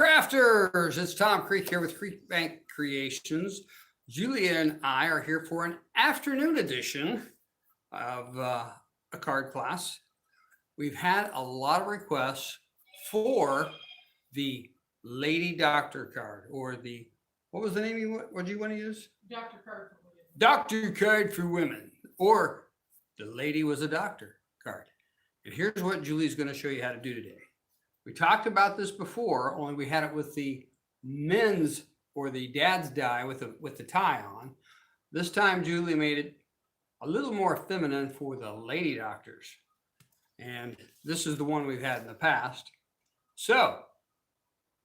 Crafters, it's Tom Creek here with Creek Bank Creations. Julia and I are here for an afternoon edition of a card class. We've had a lot of requests for the Lady Doctor card, or the, what was the name what do you want to use? Doctor card for women. Doctor card for women, or the Lady Was a Doctor card. And here's what Julie's going to show you how to do today. We talked about this before, only we had it with the men's or the dad's die with the tie on. This time Julie made it a little more feminine for the lady doctors. And this is the one we've had in the past. So,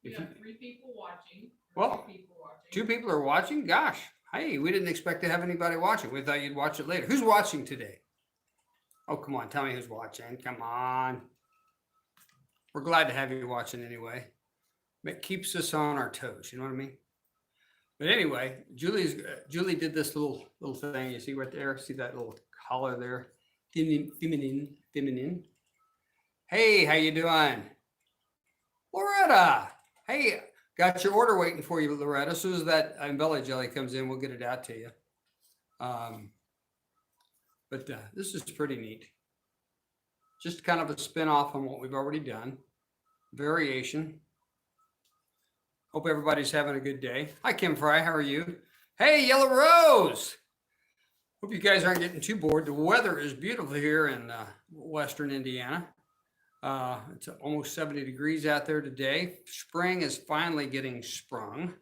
We have 3 people watching. Well, 2 people watching. 2 people are watching? Gosh, hey, we didn't expect to have anybody watching. We thought you'd watch it later. Who's watching today? Oh, come on, tell me who's watching. Come on. We're glad to have you watching anyway. It keeps us on our toes, you know what I mean? But anyway, Julie did this little thing. You see right there? See that little collar there? Feminine. Hey, how you doing? Loretta. Hey, got your order waiting for you, Loretta. As soon as that Belly Jelly comes in, we'll get it out to you. But this is pretty neat. Just kind of a spin-off on what we've already done. Variation. Hope everybody's having a good day. Hi, Kim Fry. How are you? Hey, Yellow Rose. Hope you guys aren't getting too bored. The weather is beautiful here in Western Indiana. It's almost 70 degrees out there today. Spring is finally getting sprung.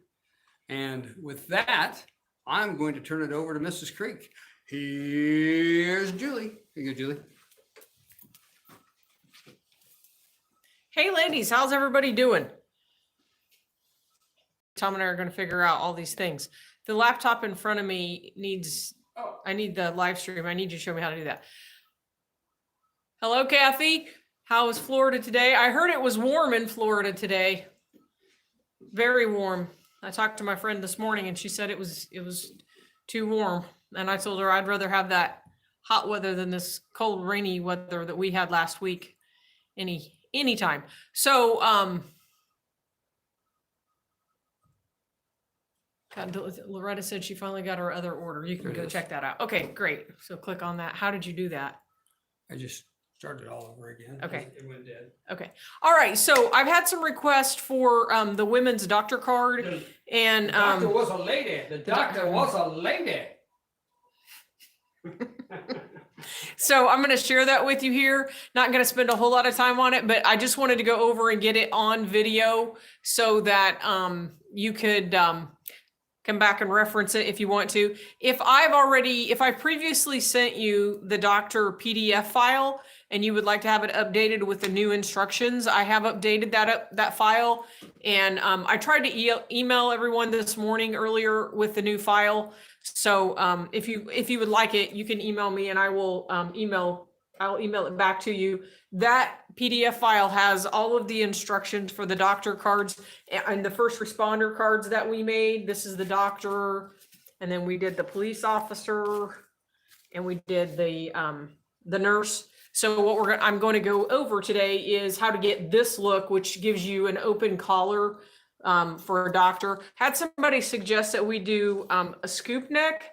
And with that, I'm going to turn it over to Mrs. Creek. Here's Julie. Here you go, Julie. Hey ladies, how's everybody doing? Tom and I are going to figure out all these things. The laptop in front of me needs, I need the live stream. I need you to show me how to do that. Hello, Kathy. How is Florida today? I heard it was warm in Florida today. Very warm. I talked to my friend this morning and she said it was too warm. And I told her I'd rather have that hot weather than this cold, rainy weather that we had last week. Anytime. So, Loretta said she finally got her other order. You can go check that out. Okay, great. So click on that. How did you do that? I just started all over again. Okay. It went dead. Okay. All right. So I've had some requests for the women's doctor card, and The doctor was a lady. The doctor was a lady. so I'm going to share that with you here. Not going to spend a whole lot of time on it, but I just wanted to go over and get it on video so that you could come back and reference it if you want to. If I previously sent you the doctor PDF file and you would like to have it updated with the new instructions, I have updated that file. And I tried to email everyone this morning earlier with the new file. So if you would like it, you can email me and I will email it back to you. That PDF file has all of the instructions for the doctor cards and the first responder cards that we made. This is the doctor, and then we did the police officer, and we did the nurse. So what I'm going to go over today is how to get this look, which gives you an open collar for a doctor. Had somebody suggest that we do a scoop neck,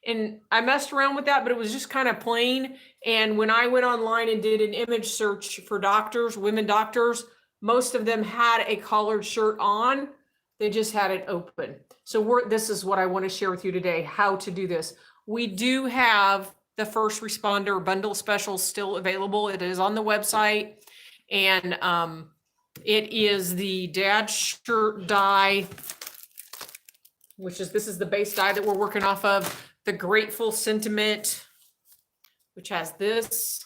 and I messed around with that, but it was just kind of plain. And when I went online and did an image search for doctors, women doctors, most of them had a collared shirt on. They just had it open. So this is what I want to share with you today, how to do this. We do have the first responder bundle special still available. It is on the website, and it is the dad shirt die, this is the base die that we're working off of. The Grateful Sentiment, which has this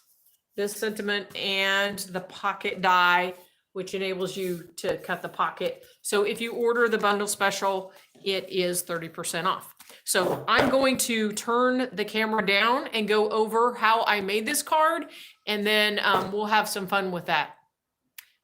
sentiment, and the pocket die, which enables you to cut the pocket. So if you order the bundle special, it is 30% off. So I'm going to turn the camera down and go over how I made this card, and then we'll have some fun with that.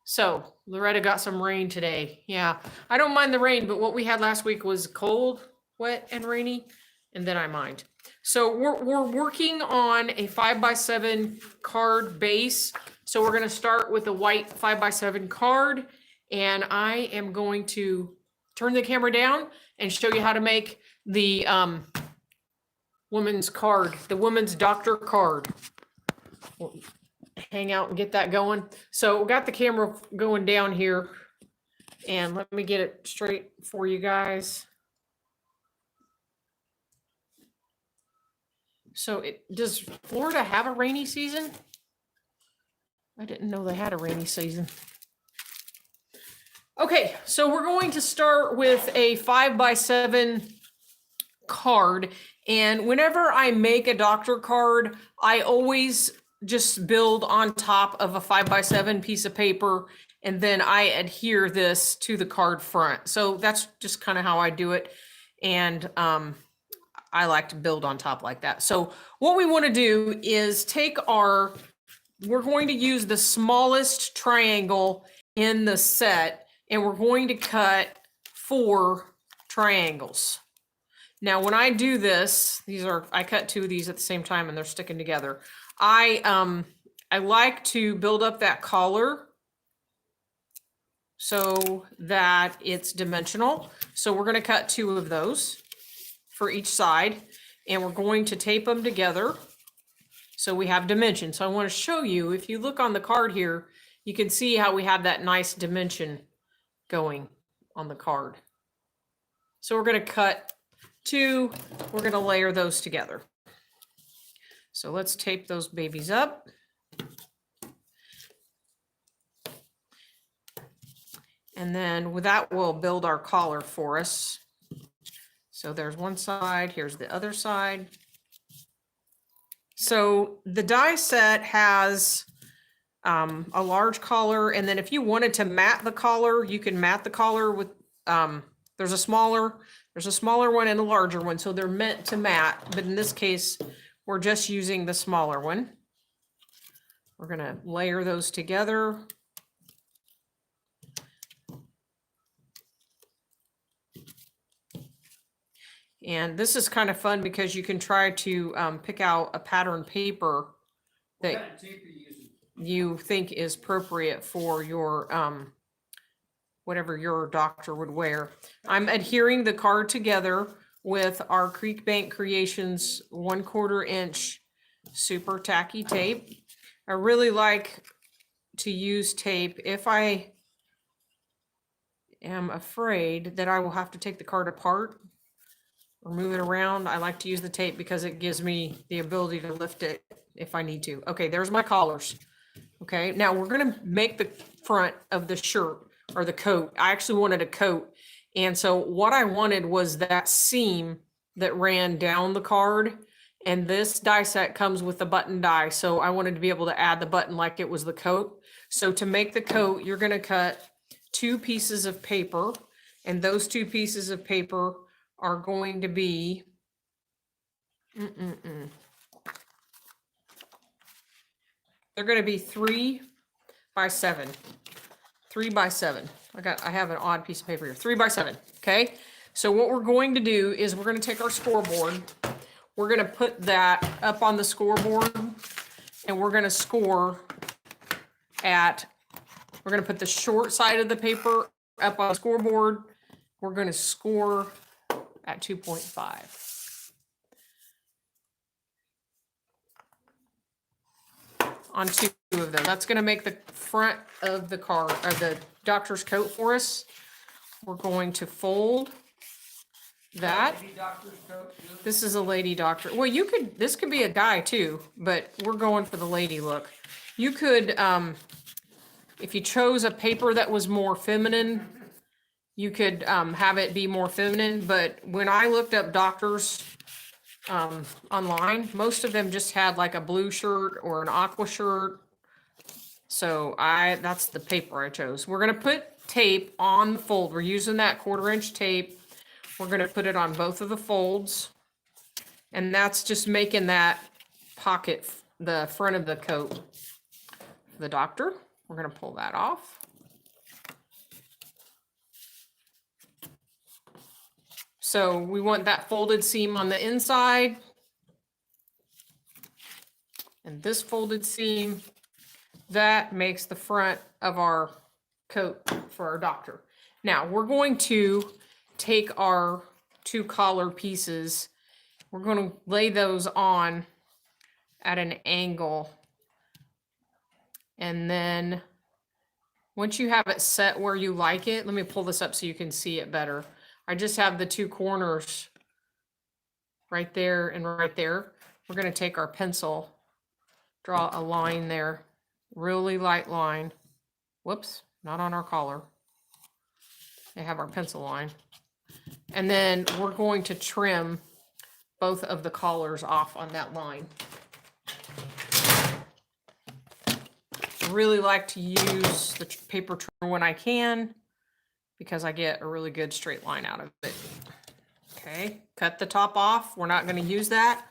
So Loretta got some rain today. Yeah, I don't mind the rain, but what we had last week was cold, wet, and rainy, and then I mind. So we're working on a 5x7 card base. So we're going to start with a white 5x7 card, and I am going to turn the camera down and show you how to make the woman's card, the woman's doctor card. We'll hang out and get that going. So we got the camera going down here, and let me get it straight for you guys. So does Florida have a rainy season? I didn't know they had a rainy season. Okay, so we're going to start with a 5x7 card. And whenever I make a doctor card, I always just build on top of a 5x7 piece of paper, and then I adhere this to the card front. So that's just kind of how I do it. And I like to build on top like that. So what we want to do is we're going to use the smallest triangle in the set, and we're going to cut 4 triangles. Now, when I do this, I cut 2 of these at the same time and they're sticking together. I like to build up that collar so that it's dimensional. So we're going to cut 2 of those for each side, and we're going to tape them together so we have dimension. So I want to show you, if you look on the card here, you can see how we have that nice dimension going on the card. So we're going to cut 2, we're going to layer those together. So let's tape those babies up. And then with that, we'll build our collar for us. So there's one side, here's the other side. So the die set has a large collar, and then if you wanted to mat the collar, you can mat the collar with, there's a smaller one and a larger one, so they're meant to mat, but in this case, we're just using the smaller one. We're gonna layer those together. And this is kind of fun because you can try to pick out a pattern paper that you think is appropriate for your whatever your doctor would wear. I'm adhering the card together with our Creek Bank Creations 1/4 inch super tacky tape. I really like to use tape if I am afraid that I will have to take the card apart or move it around. I like to use the tape because it gives me the ability to lift it if I need to. Okay, there's my collars. Okay, now we're gonna make the front of the shirt or the coat. I actually wanted a coat. And so what I wanted was that seam that ran down the card. And this die set comes with the button die. So I wanted to be able to add the button like it was the coat. So to make the coat, you're gonna cut 2 pieces of paper. And those 2 pieces of paper are going to be they're going to be 3x7. 3x7. I have an odd piece of paper here. 3x7. Okay. So what we're going to do is we're going to take our scoreboard. We're going to put that up on the scoreboard, and we're going to score we're going to put the short side of the paper up on the scoreboard. We're going to score at 2.5 on 2 of them. That's going to make the front of the car or the doctor's coat for us. We're going to fold that. This is a lady doctor. Well, this could be a guy too, but we're going for the lady look. You could, if you chose a paper that was more feminine, you could have it be more feminine. But when I looked up doctors online, most of them just had like a blue shirt or an aqua shirt. So that's the paper I chose. We're gonna put tape on the fold. We're using that 1/4 inch tape. We're gonna put it on both of the folds. And that's just making that pocket the front of the coat for the doctor. We're gonna pull that off. So we want that folded seam on the inside. And this folded seam, that makes the front of our coat for our doctor. Now we're going to take our 2 collar pieces. We're going to lay those on at an angle. And then once you have it set where you like it, let me pull this up so you can see it better. I just have the 2 corners right there and right there. We're going to take our pencil, draw a line there, really light line. Whoops, not on our collar. They have our pencil line. And then we're going to trim both of the collars off on that line. I really like to use the paper trimmer when I can because I get a really good straight line out of it. Okay, cut the top off. We're not going to use that.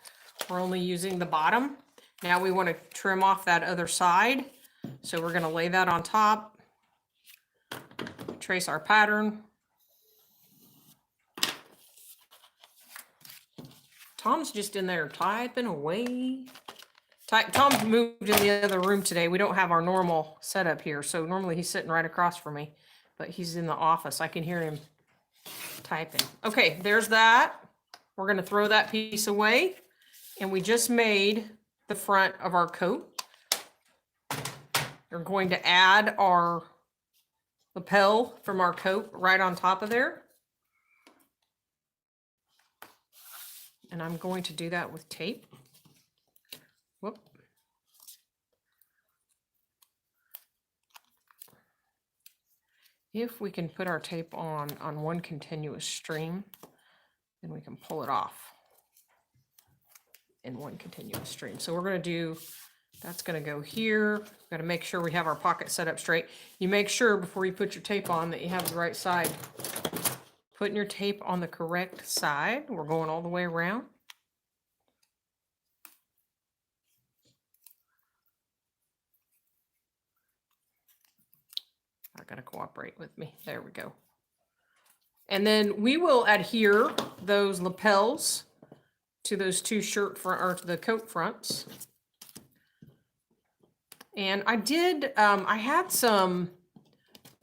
We're only using the bottom. Now we want to trim off that other side. So we're going to lay that on top, trace our pattern. Tom's just in there typing away. Tom moved in the other room today. We don't have our normal setup here. So normally he's sitting right across from me, but he's in the office. I can hear him typing. Okay, there's that. We're going to throw that piece away. And we just made the front of our coat. We're going to add our lapel from our coat right on top of there. And I'm going to do that with tape. Whoop. If we can put our tape on one continuous stream, then we can pull it off in one continuous stream. So we're going to do, that's going to go here. Got to make sure we have our pocket set up straight. You make sure before you put your tape on that you have the right side. Putting your tape on the correct side. We're going all the way around. Not going to cooperate with me. There we go. And then we will adhere those lapels to those 2 shirt front, or to the coat fronts. And I did, I had some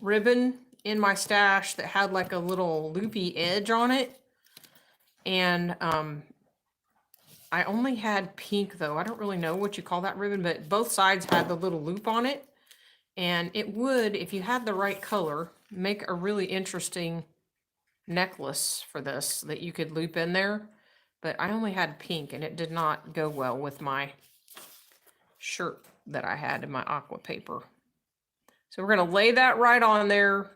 ribbon in my stash that had like a little loopy edge on it. And I only had pink though. I don't really know what you call that ribbon, but both sides had the little loop on it. And it would, if you had the right color, make a really interesting necklace for this that you could loop in there. But I only had pink and it did not go well with my shirt that I had in my aqua paper. So we're going to lay that right on there.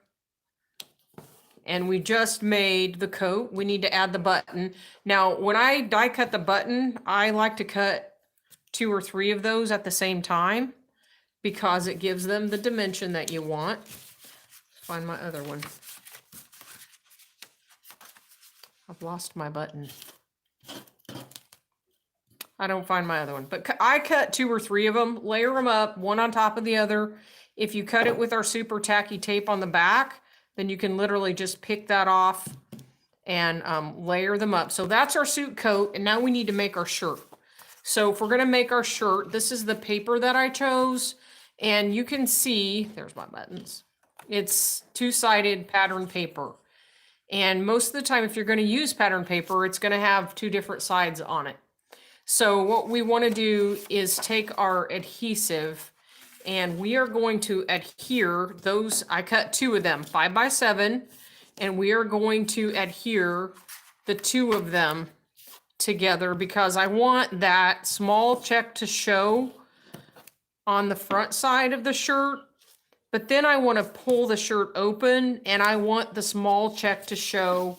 And we just made the coat. We need to add the button. Now, when I die cut the button, I like to cut 2 or 3 of those at the same time because it gives them the dimension that you want. Find my other one. I've lost my button. I don't find my other one, but I cut 2 or 3 of them, layer them up, one on top of the other. If you cut it with our super tacky tape on the back, then you can literally just pick that off and layer them up. So that's our suit coat. And now we need to make our shirt. So if we're going to make our shirt, this is the paper that I chose. And you can see, there's my buttons. It's 2-sided pattern paper. And most of the time, if you're going to use pattern paper, it's going to have 2 different sides on it. So what we want to do is take our adhesive and we are going to adhere those. I cut 2 of them, 5x7, and we are going to adhere the 2 of them together because I want that small check to show on the front side of the shirt, but then I want to pull the shirt open and I want the small check to show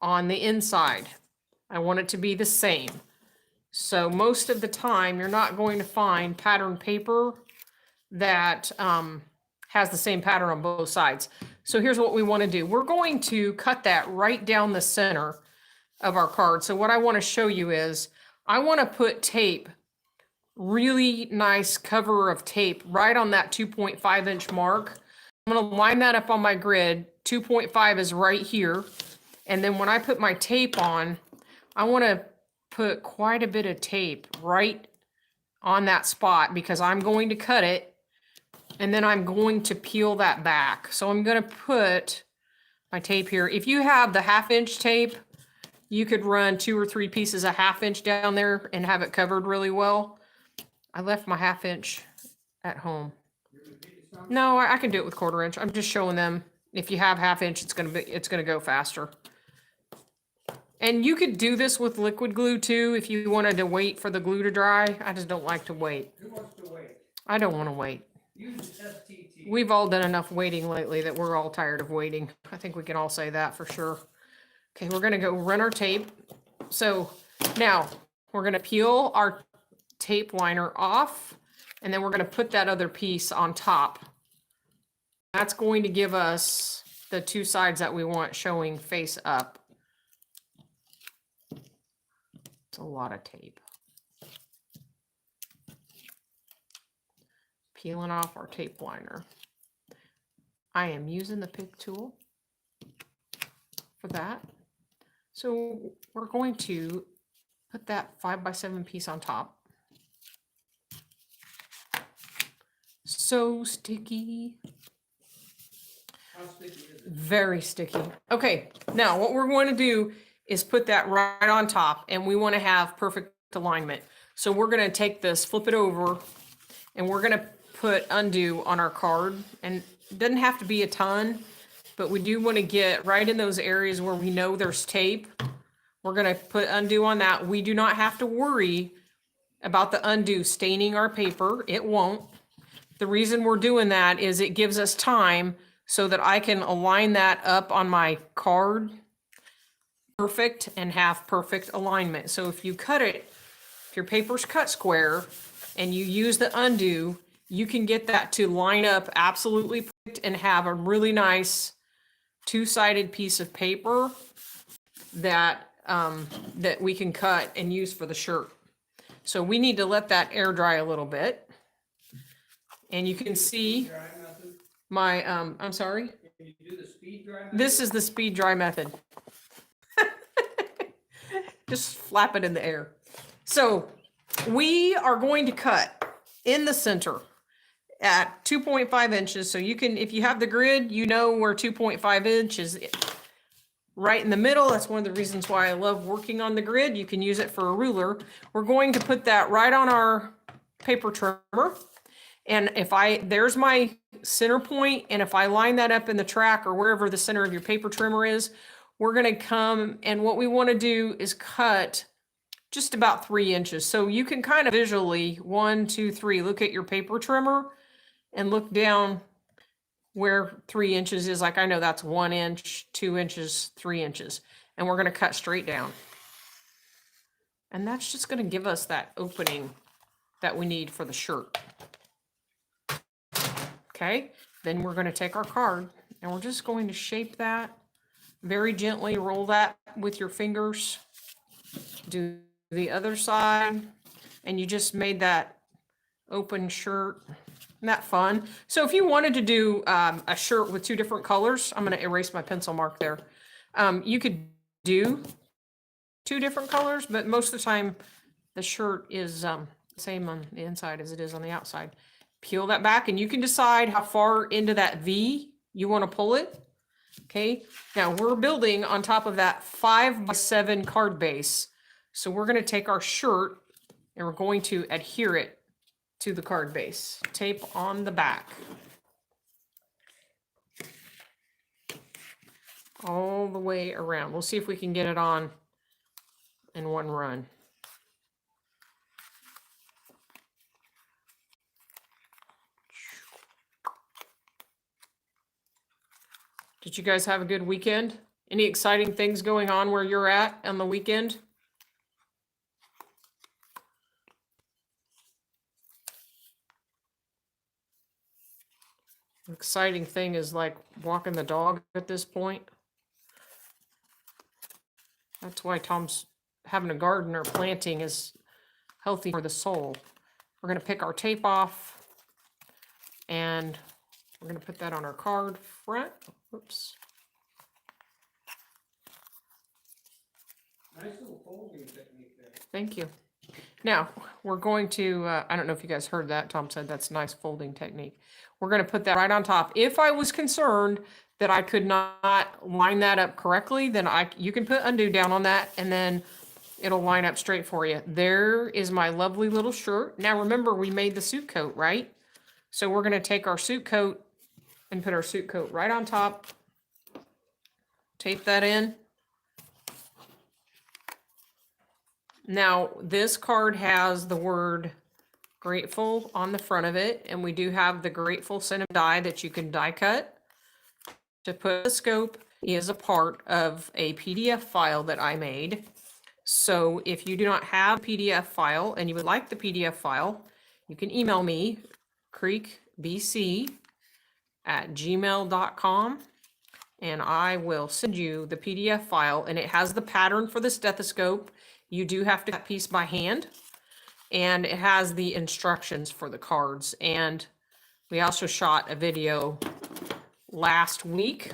on the inside. I want it to be the same. So most of the time, you're not going to find pattern paper that has the same pattern on both sides. So here's what we want to do. We're going to cut that right down the center of our card. So what I want to show you is I want to put tape, really nice cover of tape right on that 2.5 inch mark. I'm going to line that up on my grid. 2.5 is right here. And then when I put my tape on, I want to put quite a bit of tape right on that spot because I'm going to cut it And then I'm going to peel that back. So I'm going to put my tape here. If you have the 1/2 inch tape, you could run 2 or 3 pieces of 1/2 inch down there and have it covered really well. I left my 1/2 inch at home. No, I can do it with 1/4 inch. I'm just showing them. If you have 1/2 inch, it's gonna go faster. And you could do this with liquid glue too if you wanted to wait for the glue to dry. I just don't like to wait. Who wants to wait? I don't want to wait. Use STT. We've all done enough waiting lately that we're all tired of waiting. I think we can all say that for sure. Okay, we're gonna go run our tape. So now we're gonna peel our tape liner off, and then we're gonna put that other piece on top. That's going to give us the 2 sides that we want showing face up. It's a lot of tape. Peeling off our tape liner. I am using the pick tool for that. So we're going to put that 5x7 piece on top. So sticky. How sticky is it? Very sticky. Okay, now what we're going to do is put that right on top, and we want to have perfect alignment. So we're going to take this, flip it over, and we're going to put undo on our card. And it doesn't have to be a ton, but we do want to get right in those areas where we know there's tape. We're going to put undo on that. We do not have to worry about the undo staining our paper. It won't. The reason we're doing that is it gives us time so that I can align that up on my card perfect and have perfect alignment. So if you cut it, if your paper's cut square and you use the undo, you can get that to line up absolutely perfect and have a really nice 2-sided piece of paper that that we can cut and use for the shirt. So we need to let that air dry a little bit. And you can see Dry method? my, I'm sorry, Can you do the speed dry method? this is the speed dry method. Just flap it in the air. So we are going to cut in the center at 2.5 inches. So you can, if you have the grid, you know where 2.5 inches is. Right in the middle. That's one of the reasons why I love working on the grid. You can use it for a ruler. We're going to put that right on our paper trimmer. And if there's my center point, and if I line that up in the track or wherever the center of your paper trimmer is, we're going to come, and what we want to do is cut just about 3 inches. So you can kind of visually 1, 2, 3, look at your paper trimmer and look down where 3 inches is. Like, I know that's 1 inch, 2 inches, 3 inches, and we're going to cut straight down. And that's just going to give us that opening that we need for the shirt. Okay, then we're going to take our card and we're just going to shape that very gently, roll that with your fingers, do the other side, and you just made that open shirt. Isn't that fun? So if you wanted to do a shirt with 2 different colors, I'm going to erase my pencil mark there. You could do 2 different colors, but most of the time the shirt is same on the inside as it is on the outside. Peel that back, and you can decide how far into that V you want to pull it. Okay, now we're building on top of that 5x7 card base. So we're going to take our shirt and we're going to adhere it to the card base. Tape on the back. All the way around. We'll see if we can get it on in one run. Did you guys have a good weekend? Any exciting things going on where you're at on the weekend? Exciting thing is like walking the dog at this point. That's why Tom's having a garden or planting is healthy for the soul. We're going to pick our tape off and we're going to put that on our card front. Oops. Nice little folding technique there. Thank you. Now, we're going to, I don't know if you guys heard that. Tom said that's a nice folding technique. We're going to put that right on top. If I was concerned that I could not line that up correctly, then you can put undo down on that and then it'll line up straight for you. There is my lovely little shirt. Now remember, we made the suit coat, right? So we're going to take our suit coat and put our suit coat right on top. Tape that in. Now, this card has the word Grateful on the front of it, and we do have the Grateful Cinema die that you can die cut. To put the scope is a part of a PDF file that I made. So if you do not have a PDF file and you would like the PDF file, you can email me, creekbc@gmail.com, and I will send you the PDF file, and it has the pattern for the stethoscope. You do have to cut piece by hand, and it has the instructions for the cards. And we also shot a video last week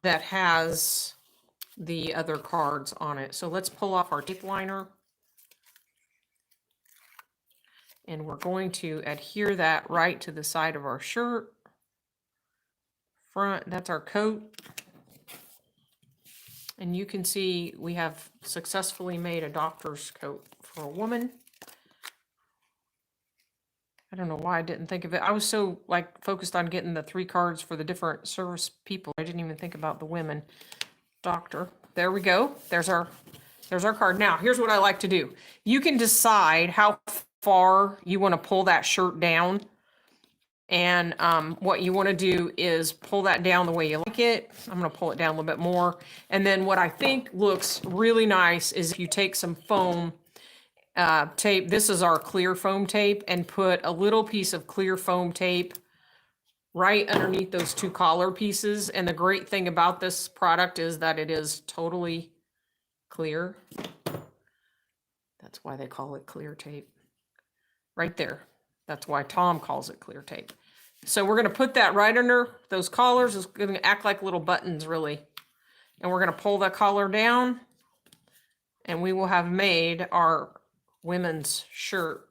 that has the other cards on it. So let's pull off our tape liner. And we're going to adhere that right to the side of our shirt. Front, that's our coat. And you can see we have successfully made a doctor's coat for a woman. I don't know why I didn't think of it. I was so focused on getting the 3 cards for the different service people. I didn't even think about the women. Doctor. There we go. There's our card. Now, here's what I like to do. You can decide how far you want to pull that shirt down. And what you want to do is pull that down the way you like it. I'm going to pull it down a little bit more. And then what I think looks really nice is if you take some foam tape, this is our clear foam tape, and put a little piece of clear foam tape right underneath those 2 collar pieces. And the great thing about this product is that it is totally clear. That's why they call it clear tape. Right there. That's why Tom calls it clear tape. So we're going to put that right under those collars. It's going to act like little buttons, really. And we're going to pull that collar down, and we will have made our women's shirt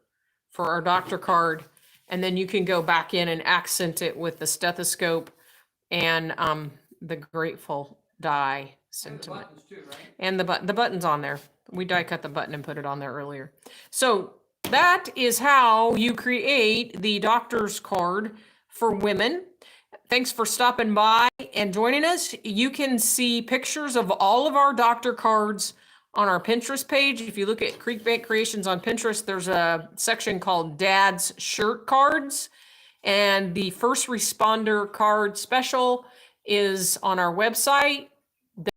for our doctor card. And then you can go back in and accent it with the stethoscope and the Grateful die sentiment. And the buttons too, right? And the button's on there. We die cut the button and put it on there earlier. So that is how you create the doctor's card for women. Thanks for stopping by and joining us. You can see pictures of all of our doctor cards on our Pinterest page. If you look at Creek Bank Creations on Pinterest, there's a section called Dad's Shirt Cards. And the first responder card special is on our website.